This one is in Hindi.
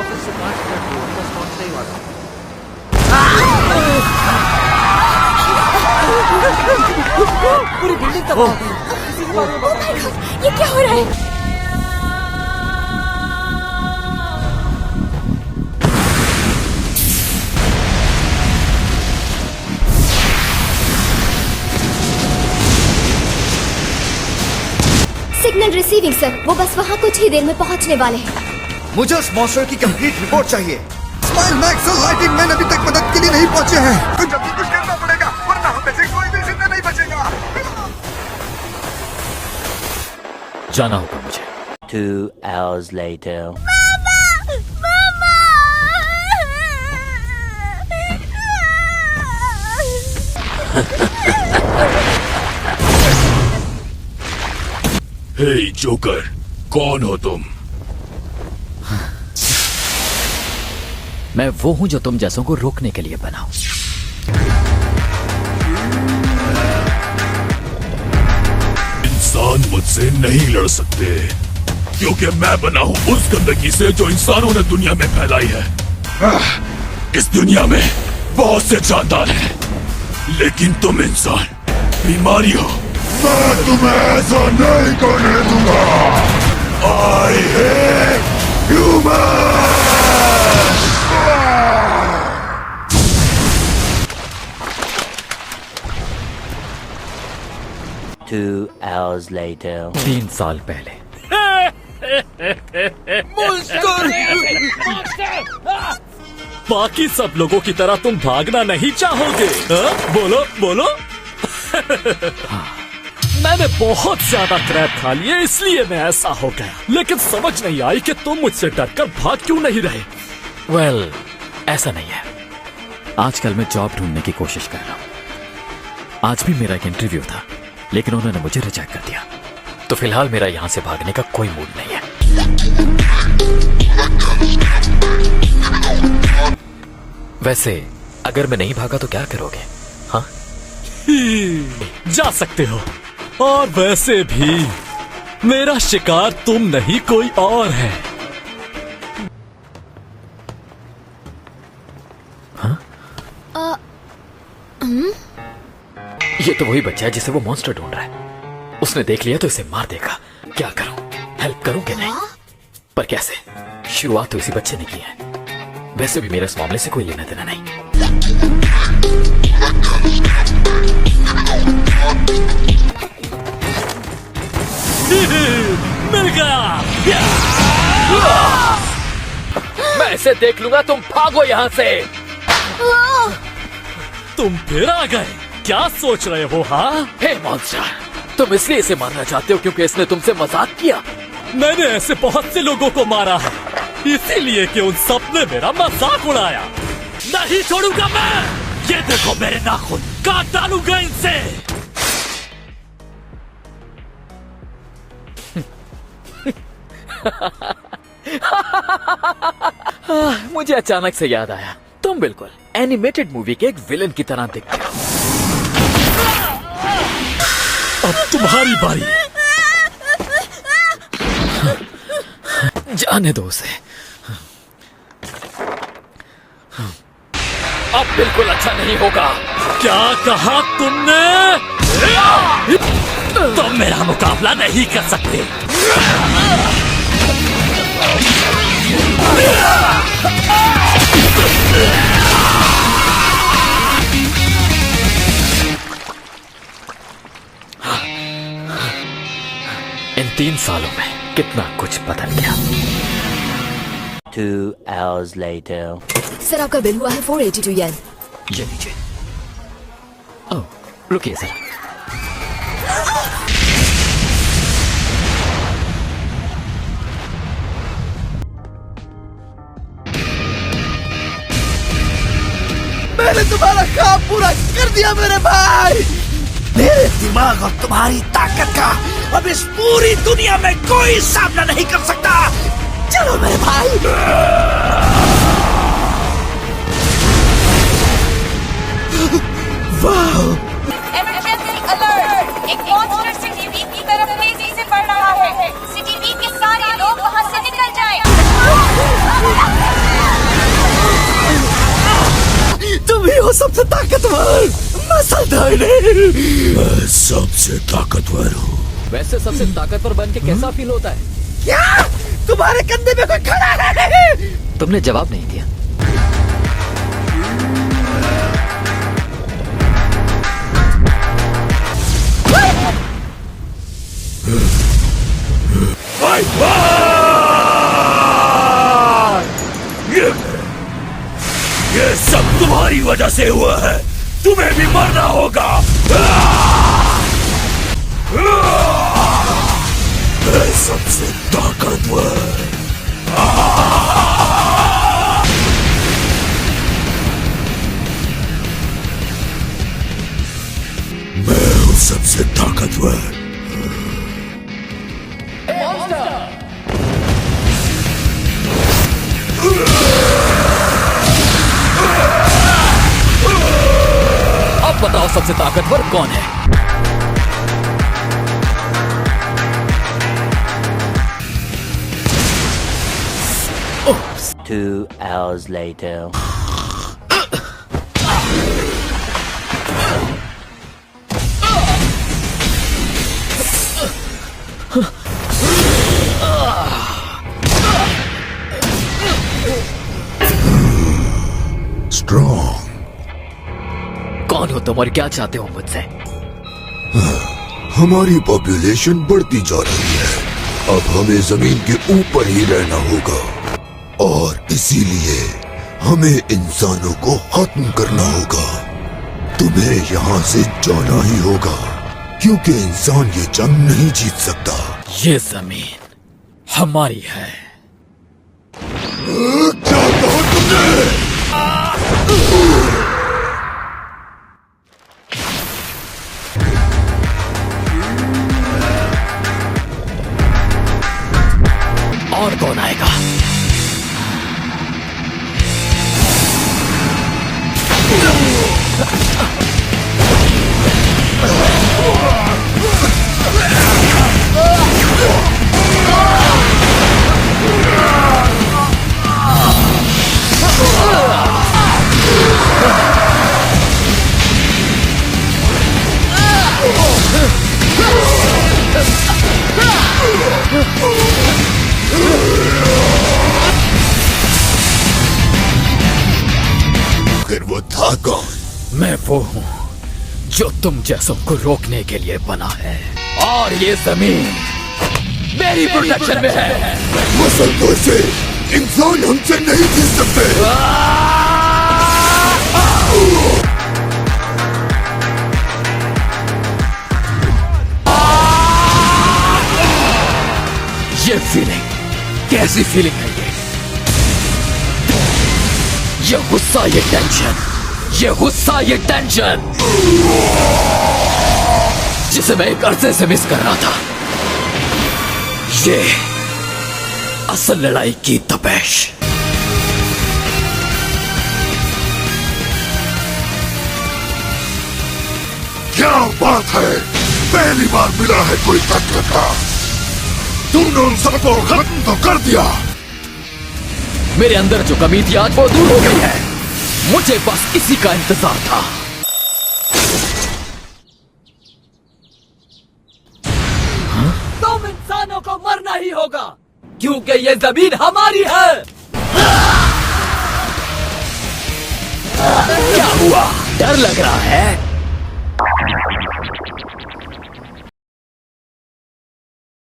ऑफिस से 5 मिनट दूर, बस पहुंचने ही वाला हूं। पूरी बिल्डिंग तक भाग गई। किसी के बारे में बताया। ये क्या हो रहा है? सिग्नल रिसीविंग सर, वो बस वहाँ कुछ ही देर में पहुँचने वाले हैं। मुझे उस मॉन्स्टर की कंप्लीट रिपोर्ट चाहिए। स्माइल मैक्स और लाइटिंग मैन अभी तक मदद के लिए नहीं पहुंचे हैं। तो जल्दी कुछ करना पड़ेगा, वरना हम में से कोई भी जिंदा नहीं बचेगा। जाना होगा मुझे। 2 hours later. हे जोकर, कौन हो तुम? मैं वो हूं जो तुम जैसों को रोकने के लिए बना हूं। इंसान मुझसे नहीं लड़ सकते क्योंकि मैं बना हूं उस गंदगी से जो इंसानों ने दुनिया में फैलाई है। इस दुनिया में बहुत से जानदार हैं, लेकिन तुम इंसान बीमारी हो। मैं तुम्हें ऐसा नहीं करने दूंगा। I hate humans। 2 hours later. 3 साल पहले। बाकी सब लोगों की तरह तुम भागना नहीं चाहोगे? बोलो बोलो। मैंने बहुत ज्यादा क्रैप खा लिए, इसलिए मैं ऐसा हो गया। लेकिन समझ नहीं आई कि तुम मुझसे डरकर भाग क्यों नहीं रहे। वेल, ऐसा नहीं है। आजकल मैं जॉब ढूंढने की कोशिश कर रहा हूँ। आज भी मेरा एक इंटरव्यू था, लेकिन उन्होंने मुझे रिजेक्ट कर दिया। तो फिलहाल मेरा यहाँ से भागने का कोई मूड नहीं है। वैसे अगर मैं नहीं भागा तो क्या करोगे? हाँ, जा सकते हो। और वैसे भी मेरा शिकार तुम नहीं कोई और है। हाँ? ये तो वही बच्चा है जिसे वो मॉन्स्टर ढूंढ रहा है। उसने देख लिया तो इसे मार देगा। क्या करूं? हेल्प करूं कि नहीं? पर कैसे? शुरुआत तो इसी बच्चे ने की है। वैसे भी मेरे इस मामले से कोई लेना देना नहीं। मिल गया। मैं इसे देख लूंगा, तुम भागो यहाँ से। तुम फिर आ गए? क्या सोच रहे हो? हाँ, हे मॉन्स्टर, तुम इसलिए इसे मारना चाहते हो क्योंकि इसने तुमसे मजाक किया? मैंने ऐसे बहुत से लोगों को मारा है, इसीलिए कि उन सब ने मेरा मजाक उड़ाया। नहीं छोड़ूंगा मैं। ये देखो मेरे नाखून, काट डालूंगा इनसे। मुझे अचानक से याद आया, तुम बिल्कुल एनिमेटेड मूवी के एक विलन की तरह दिखते हो। अब तुम्हारी बारी। जाने दो उसे। अब बिल्कुल अच्छा नहीं होगा। क्या कहा तुमने? तुम मेरा मुकाबला नहीं कर सकते। इन 3 सालों में कितना कुछ बदल गया। 2 hours later. सर, आपका बिल हुआ है 482 येन। ये लीजिए। ओह, रुकिए सर। मैंने तुम्हारा काम पूरा कर दिया मेरे भाई। मेरे दिमाग और तुम्हारी ताकत का अब इस पूरी दुनिया में कोई सामना नहीं कर सकता। चलो मेरे भाई। वाह! Emergency alert! एक मॉन्स्टर सिटी बी की तरफ तेजी से बढ़ रहा है। सिटी बी के सारे लोग वहां से निकल जाएं। तुम ही हो सबसे ताकतवर मसल दाने। मैं सबसे ताकतवर हूँ। वैसे सबसे ताकतवर बन के कैसा फील होता है? क्या तुम्हारे कंधे में कोई खड़ा है? तुमने जवाब नहीं दिया। ये सब तुम्हारी वजह से हुआ है। तुम्हें भी मरना होगा। मैं सबसे ताकतवर। मैं हूँ सबसे ताकतवर। अब बताओ सबसे ताकतवर कौन है? Two hours later. Strong. कौन हो तुम और क्या चाहते हो मुझसे? हमारी पॉपुलेशन बढ़ती जा रही है। अब हमें जमीन के ऊपर ही रहना होगा और इसीलिए हमें इंसानों को खत्म करना होगा। तुम्हें यहाँ से जाना ही होगा क्योंकि इंसान ये जंग नहीं जीत सकता। ये जमीन हमारी है। क्या कहा तुमने? और कौन आएगा? फिर वो था कौन? मैं वो हूँ जो तुम जैसों को रोकने के लिए बना है और ये जमीन मेरी प्रोटेक्शन में है। मुसलमानों से इंसान हमसे नहीं जीत सकते। ये फीलिंग कैसी फीलिंग है? ये गुस्सा, ये टेंशन, ये गुस्सा, ये टेंशन जिसे मैं एक अरसे से मिस कर रहा था। ये असल लड़ाई की तपेश। क्या बात है, पहली बार मिला है कोई ताकत का। तुमने उन सबको खत्म तो कर दिया। मेरे अंदर जो कमी थी आज वो दूर हो गई है। मुझे बस इसी का इंतजार था। तुम इंसानों को मरना ही होगा क्योंकि ये जमीन हमारी है। क्या हुआ? डर लग रहा है?